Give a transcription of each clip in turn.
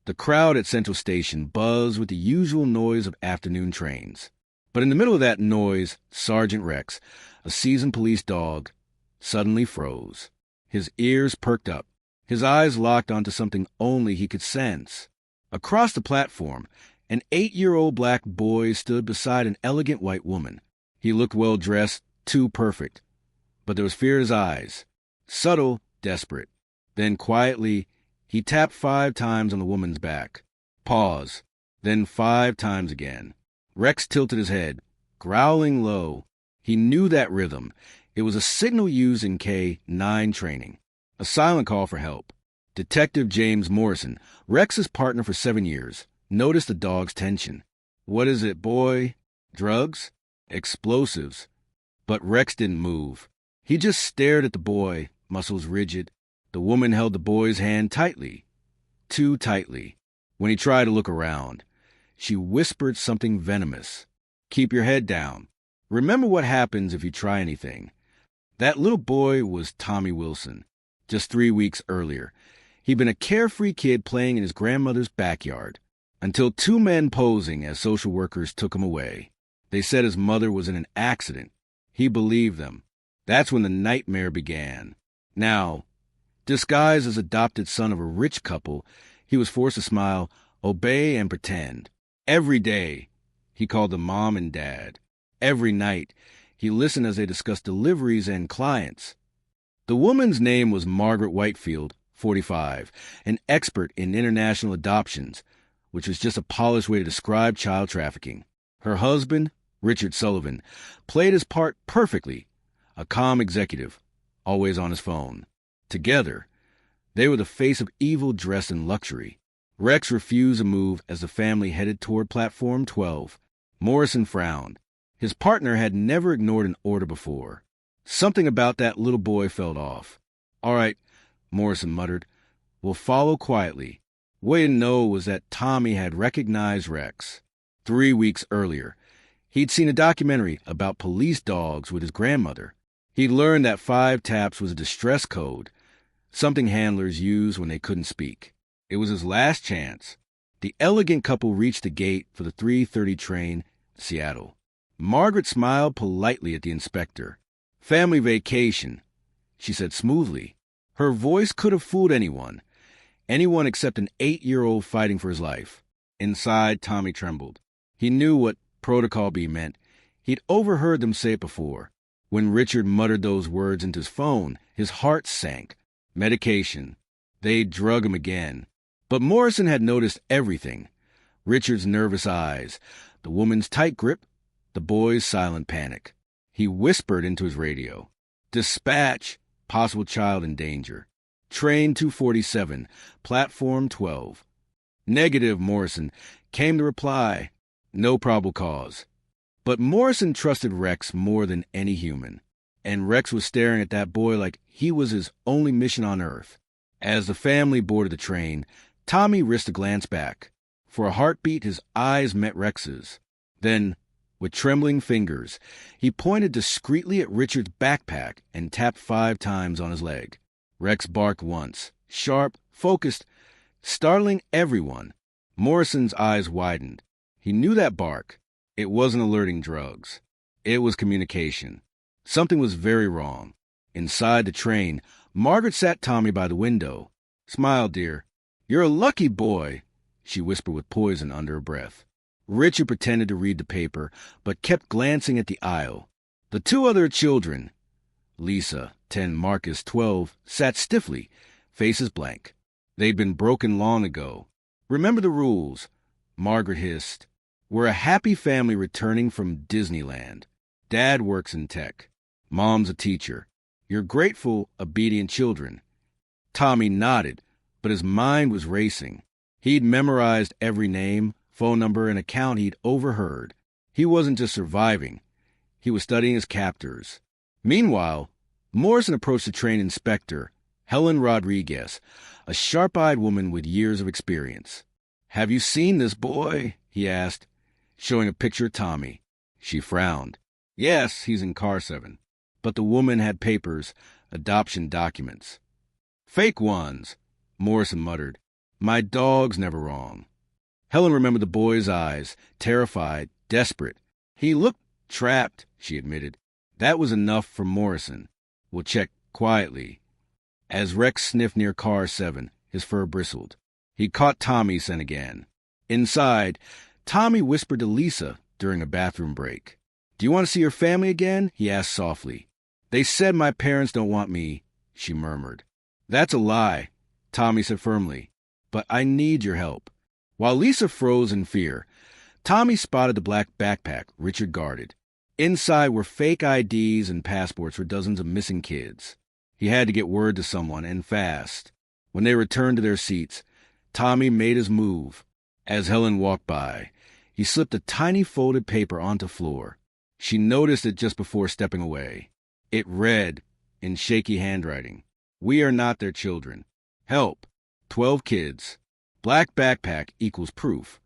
The crowd at Central Station buzzed with the usual noise of afternoon trains. But in the middle of that noise, Sergeant Rex, a seasoned police dog, suddenly froze. His ears perked up. His eyes locked onto something only he could sense. Across the platform, an 8-year-old black boy stood beside an elegant white woman. He looked well-dressed, too perfect. But there was fear in his eyes. Subtle, desperate. Then quietly, he tapped 5 times on the woman's back. Pause. Then 5 times again. Rex tilted his head, growling low. He knew that rhythm. It was a signal used in K-9 training. A silent call for help. Detective James Morrison, Rex's partner for 7 years, noticed the dog's tension. What is it, boy? Drugs? Explosives? But Rex didn't move. He just stared at the boy, muscles rigid. The woman held the boy's hand tightly, too tightly. When he tried to look around, she whispered something venomous. Keep your head down. Remember what happens if you try anything. That little boy was Tommy Wilson. Just 3 weeks earlier, he'd been a carefree kid playing in his grandmother's backyard, until 2 men posing as social workers took him away. They said his mother was in an accident. He believed them. That's when the nightmare began. Now, disguised as adopted son of a rich couple, he was forced to smile, obey, and pretend. Every day, he called them Mom and Dad. Every night, he listened as they discussed deliveries and clients. The woman's name was Margaret Whitefield, 45, an expert in international adoptions, which was just a polished way to describe child trafficking. Her husband, Richard Sullivan, played his part perfectly, a calm executive, always on his phone. Together, they were the face of evil dressed in luxury. Rex refused to move as the family headed toward Platform 12. Morrison frowned. His partner had never ignored an order before. Something about that little boy felt off. All right, Morrison muttered. We'll follow quietly. What he didn't know was that Tommy had recognized Rex. 3 weeks earlier, he'd seen a documentary about police dogs with his grandmother. He'd learned that 5 taps was a distress code, something handlers used when they couldn't speak. It was his last chance. The elegant couple reached the gate for the 3:30 train, Seattle. Margaret smiled politely at the inspector. Family vacation, she said smoothly. Her voice could have fooled anyone except an 8-year-old fighting for his life. Inside, Tommy trembled. He knew what Protocol B meant. He'd overheard them say it before. When Richard muttered those words into his phone, his heart sank. Medication. They'd drug him again. But Morrison had noticed everything. Richard's nervous eyes, the woman's tight grip, the boy's silent panic. He whispered into his radio. Dispatch, possible child in danger. Train 247, Platform 12. Negative, Morrison, came the reply. No probable cause. But Morrison trusted Rex more than any human. And Rex was staring at that boy like he was his only mission on Earth. As the family boarded the train, Tommy risked a glance back. For a heartbeat, his eyes met Rex's. Then, with trembling fingers, he pointed discreetly at Richard's backpack and tapped 5 times on his leg. Rex barked once, sharp, focused, startling everyone. Morrison's eyes widened. He knew that bark. It wasn't alerting drugs. It was communication. Something was very wrong. Inside the train, Margaret sat Tommy by the window. Smile, dear. You're a lucky boy, she whispered with poison under her breath. Richard pretended to read the paper, but kept glancing at the aisle. The 2 other children, Lisa, 10, Marcus, 12, sat stiffly, faces blank. They'd been broken long ago. Remember the rules, Margaret hissed. We're a happy family returning from Disneyland. Dad works in tech. Mom's a teacher. You're grateful, obedient children. Tommy nodded, but his mind was racing. He'd memorized every name, phone number, and account he'd overheard. He wasn't just surviving. He was studying his captors. Meanwhile, Morrison approached the train inspector, Helen Rodriguez, a sharp-eyed woman with years of experience. Have you seen this boy? He asked, showing a picture of Tommy. She frowned. Yes, he's in car 7. But the woman had papers, adoption documents. Fake ones, Morrison muttered. My dog's never wrong. Helen remembered the boy's eyes, terrified, desperate. He looked trapped, she admitted. That was enough for Morrison. We'll check quietly. As Rex sniffed near car 7, his fur bristled. He caught Tommy's scent again. Inside, Tommy whispered to Lisa during a bathroom break. Do you want to see your family again? He asked softly. They said my parents don't want me, she murmured. That's a lie, Tommy said firmly. But I need your help. While Lisa froze in fear, Tommy spotted the black backpack Richard guarded. Inside were fake IDs and passports for dozens of missing kids. He had to get word to someone, and fast. When they returned to their seats, Tommy made his move. As Helen walked by, he slipped a tiny folded paper onto the floor. She noticed it just before stepping away. It read, in shaky handwriting, "We are not their children. Help. 12 kids. Black backpack equals proof."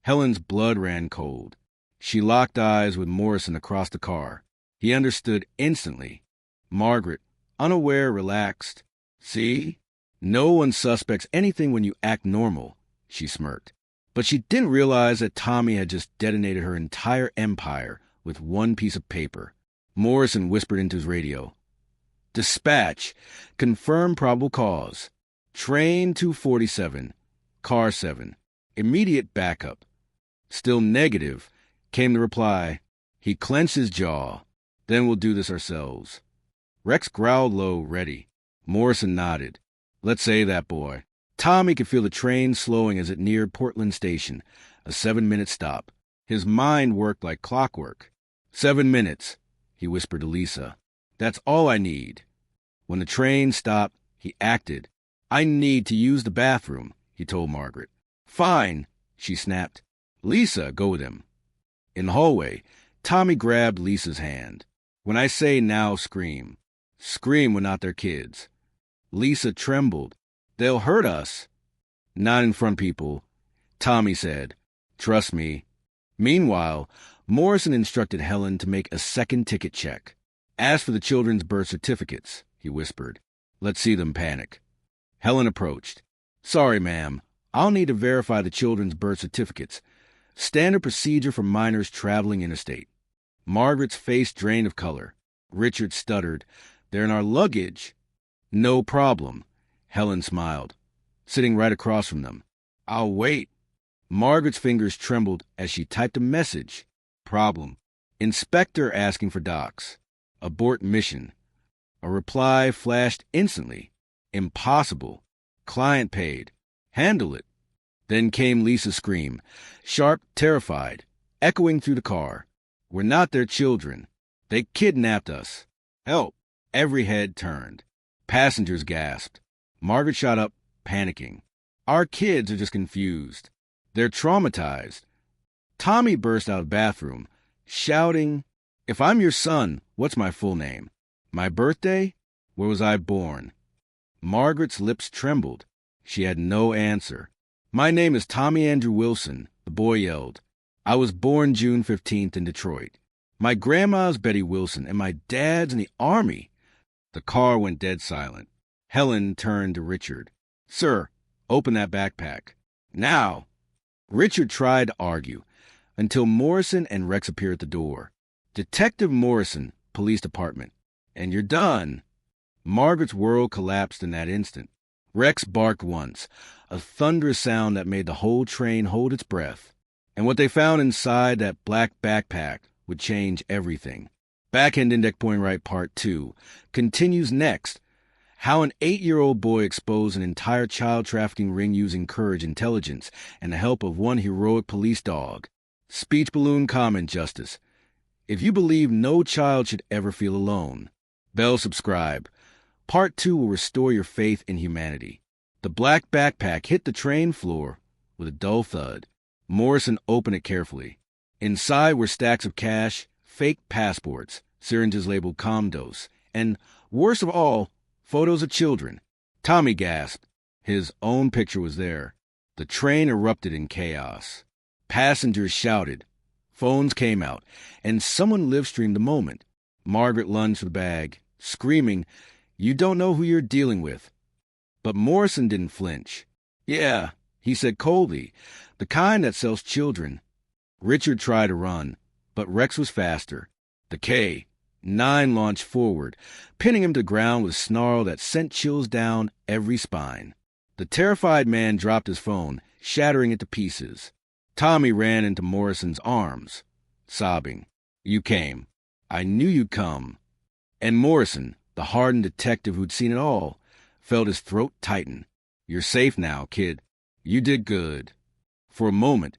Helen's blood ran cold. She locked eyes with Morrison across the car. He understood instantly. Margaret, unaware, relaxed. See? No one suspects anything when you act normal, she smirked. But she didn't realize that Tommy had just detonated her entire empire with one piece of paper. Morrison whispered into his radio. Dispatch. Confirm probable cause. Train 247. Car 7. Immediate backup. Still negative, came the reply. He clenched his jaw. Then we'll do this ourselves. Rex growled low, ready. Morrison nodded. Let's say that, boy. Tommy could feel the train slowing as it neared Portland Station, a 7-minute stop. His mind worked like clockwork. 7 minutes, he whispered to Lisa. That's all I need. When the train stopped, he acted. I need to use the bathroom, he told Margaret. Fine, she snapped. Lisa, go with him. In the hallway, Tommy grabbed Lisa's hand. When I say now, scream. Scream when not their kids. Lisa trembled. They'll hurt us. Not in front, people, Tommy said. Trust me. Meanwhile, Morrison instructed Helen to make a second ticket check. Ask for the children's birth certificates, he whispered. Let's see them panic. Helen approached. Sorry, ma'am. I'll need to verify the children's birth certificates. Standard procedure for minors traveling interstate. Margaret's face drained of color. Richard stuttered. They're in our luggage. No problem. Helen smiled, sitting right across from them. I'll wait. Margaret's fingers trembled as she typed a message. Problem. Inspector asking for docs. Abort mission. A reply flashed instantly. Impossible. Client paid. Handle it. Then came Lisa's scream, sharp, terrified, echoing through the car. We're not their children. They kidnapped us. Help. Every head turned. Passengers gasped. Margaret shot up, panicking. Our kids are just confused. They're traumatized. Tommy burst out of the bathroom, shouting, If I'm your son, what's my full name? My birthday? Where was I born? Margaret's lips trembled. She had no answer. My name is Tommy Andrew Wilson, the boy yelled. I was born June 15th in Detroit. My grandma's Betty Wilson, and my dad's in the Army. The car went dead silent. Helen turned to Richard. Sir, open that backpack. Now. Richard tried to argue, until Morrison and Rex appeared at the door. Detective Morrison, Police Department. And you're done. Margaret's world collapsed in that instant. Rex barked once, a thunderous sound that made the whole train hold its breath. And what they found inside that black backpack would change everything. Backhand Index Point Right Part 2 continues next. How an 8-year-old boy exposed an entire child trafficking ring using courage, intelligence, and the help of one heroic police dog. Speech balloon comment justice. If you believe no child should ever feel alone. Bell subscribe. Part 2 will restore your faith in humanity. The black backpack hit the train floor with a dull thud. Morrison opened it carefully. Inside were stacks of cash, fake passports, syringes labeled Comdos, and, worst of all, photos of children. Tommy gasped. His own picture was there. The train erupted in chaos. Passengers shouted. Phones came out, and someone live-streamed the moment. Margaret lunged for the bag, screaming, You don't know who you're dealing with. But Morrison didn't flinch. Yeah, he said coldly, the kind that sells children. Richard tried to run, but Rex was faster. The K-9 launched forward, pinning him to the ground with a snarl that sent chills down every spine. The terrified man dropped his phone, shattering it to pieces. Tommy ran into Morrison's arms, sobbing. You came. I knew you'd come. And Morrison, the hardened detective who'd seen it all, felt his throat tighten. You're safe now, kid. You did good. For a moment,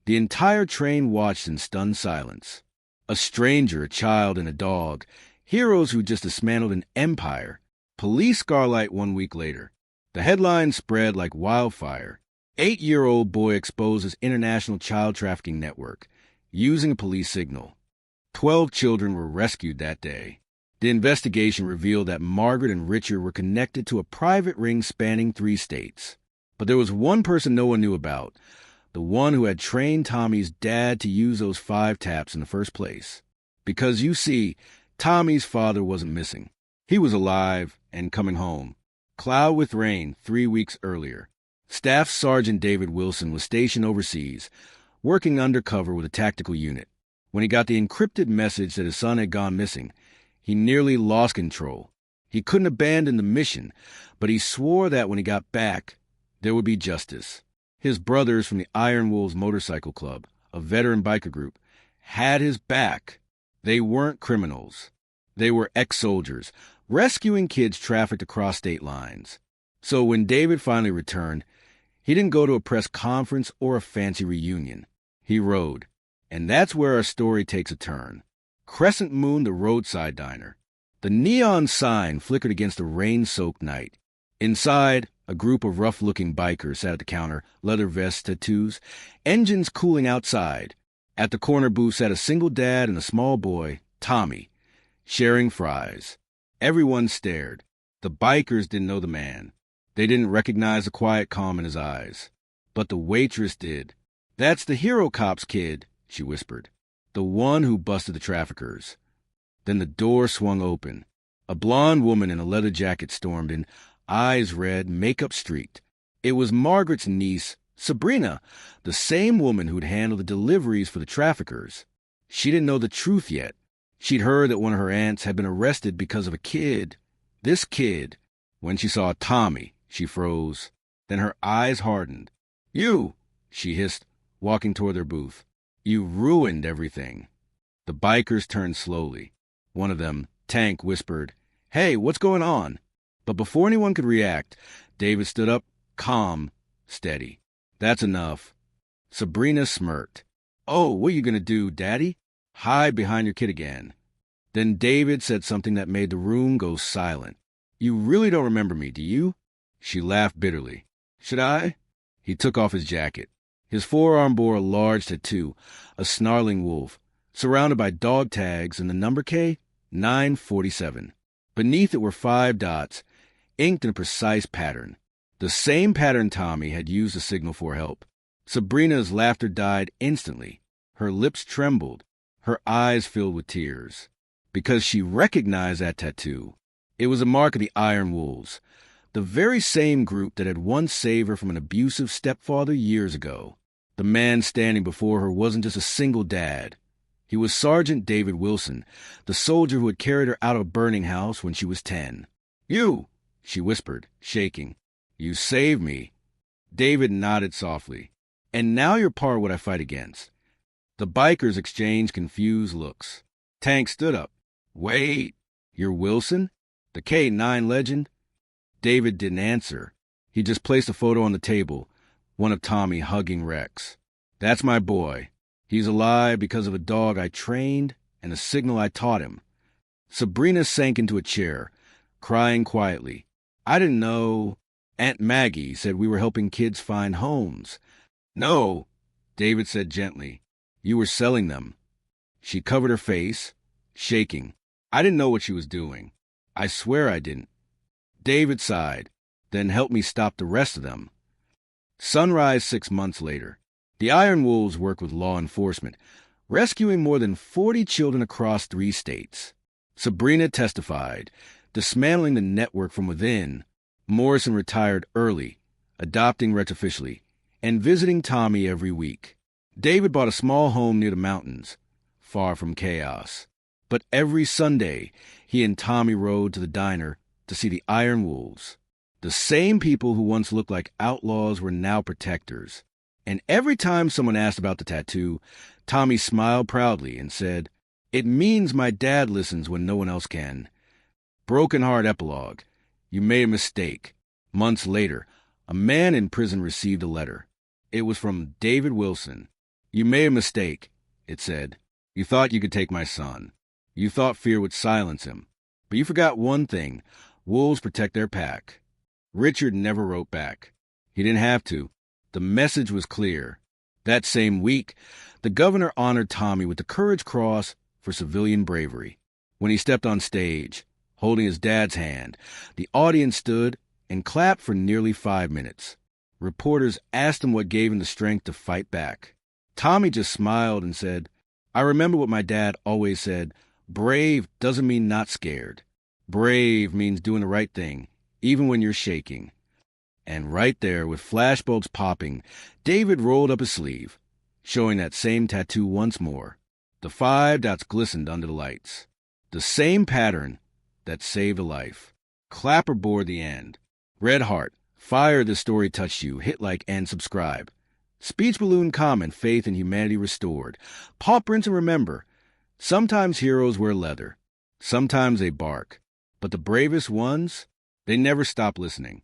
the entire train watched in stunned silence. A stranger, a child, and a dog. Heroes who just dismantled an empire. Police Scarlight 1 week later. The headlines spread like wildfire. 8-year-old boy exposes international child trafficking network using a police signal. 12 children were rescued that day. The investigation revealed that Margaret and Richard were connected to a private ring spanning 3 states. But there was one person no one knew about, the one who had trained Tommy's dad to use those 5 taps in the first place. Because, you see, Tommy's father wasn't missing. He was alive and coming home. Cloud with rain 3 weeks earlier. Staff Sergeant David Wilson was stationed overseas, working undercover with a tactical unit. When he got the encrypted message that his son had gone missing, he nearly lost control. He couldn't abandon the mission, but he swore that when he got back, there would be justice. His brothers from the Iron Wolves Motorcycle Club, a veteran biker group, had his back. They weren't criminals. They were ex-soldiers, rescuing kids trafficked across state lines. So when David finally returned, he didn't go to a press conference or a fancy reunion. He rode. And that's where our story takes a turn. Crescent Moon, the roadside diner. The neon sign flickered against the rain-soaked night. Inside, a group of rough-looking bikers sat at the counter, leather vests, tattoos, engines cooling outside. At the corner booth sat a single dad and a small boy, Tommy, sharing fries. Everyone stared. The bikers didn't know the man. They didn't recognize the quiet calm in his eyes. But the waitress did. That's the Hero Cops kid, she whispered. The one who busted the traffickers. Then the door swung open. A blonde woman in a leather jacket stormed in, eyes red, makeup streaked. It was Margaret's niece, Sabrina, the same woman who'd handled the deliveries for the traffickers. She didn't know the truth yet. She'd heard that one of her aunts had been arrested because of a kid. This kid. When she saw Tommy, she froze. Then her eyes hardened. You, she hissed, walking toward their booth. You ruined everything. The bikers turned slowly. One of them, Tank, whispered, Hey, what's going on? But before anyone could react, David stood up, calm, steady. That's enough. Sabrina smirked. Oh, what are you going to do, Daddy? Hide behind your kid again. Then David said something that made the room go silent. You really don't remember me, do you? She laughed bitterly. Should I? He took off his jacket. His forearm bore a large tattoo, a snarling wolf, surrounded by dog tags and the number K, 947. Beneath it were 5 dots, inked in a precise pattern. The same pattern Tommy had used to signal for help. Sabrina's laughter died instantly. Her lips trembled, her eyes filled with tears. Because she recognized that tattoo. It was a mark of the Iron Wolves, the very same group that had once saved her from an abusive stepfather years ago. The man standing before her wasn't just a single dad. He was Sergeant David Wilson, the soldier who had carried her out of a burning house when she was 10. You, she whispered, shaking. You saved me. David nodded softly. And now you're part of what I fight against. The bikers exchanged confused looks. Tank stood up. Wait, you're Wilson? The K-9 legend? David didn't answer. He just placed a photo on the table, one of Tommy hugging Rex. That's my boy. He's alive because of a dog I trained and a signal I taught him. Sabrina sank into a chair, crying quietly. I didn't know. Aunt Maggie said we were helping kids find homes. No, David said gently. You were selling them. She covered her face, shaking. I didn't know what she was doing. I swear I didn't. David sighed, then helped me stop the rest of them. Sunrise 6 months later. The Iron Wolves work with law enforcement, rescuing more than 40 children across 3 states. Sabrina testified, dismantling the network from within. Morrison retired early, adopting retroficially, and visiting Tommy every week. David bought a small home near the mountains, far from chaos. But every Sunday, he and Tommy rode to the diner to see the Iron Wolves. The same people who once looked like outlaws were now protectors. And every time someone asked about the tattoo, Tommy smiled proudly and said, "It means my dad listens when no one else can." Broken Heart Epilogue. You made a mistake. Months later, a man in prison received a letter. It was from David Wilson. "You made a mistake," it said. "You thought you could take my son. You thought fear would silence him. But you forgot one thing. Wolves protect their pack." Richard never wrote back. He didn't have to. The message was clear. That same week, the governor honored Tommy with the Courage Cross for civilian bravery. When he stepped on stage, holding his dad's hand, the audience stood and clapped for nearly 5 minutes. Reporters asked him what gave him the strength to fight back. Tommy just smiled and said, "I remember what my dad always said. Brave doesn't mean not scared. Brave means doing the right thing, even when you're shaking." And right there, with flashbulbs popping, David rolled up his sleeve, showing that same tattoo once more. The 5 dots glistened under the lights. The same pattern that saved a life. Clapper bore the end. Red Heart, Fire This Story Touched You, hit like and subscribe. Speech Balloon comment, Faith in Humanity Restored. Paul Brinson, remember, sometimes heroes wear leather. Sometimes they bark. But the bravest ones, they never stop listening.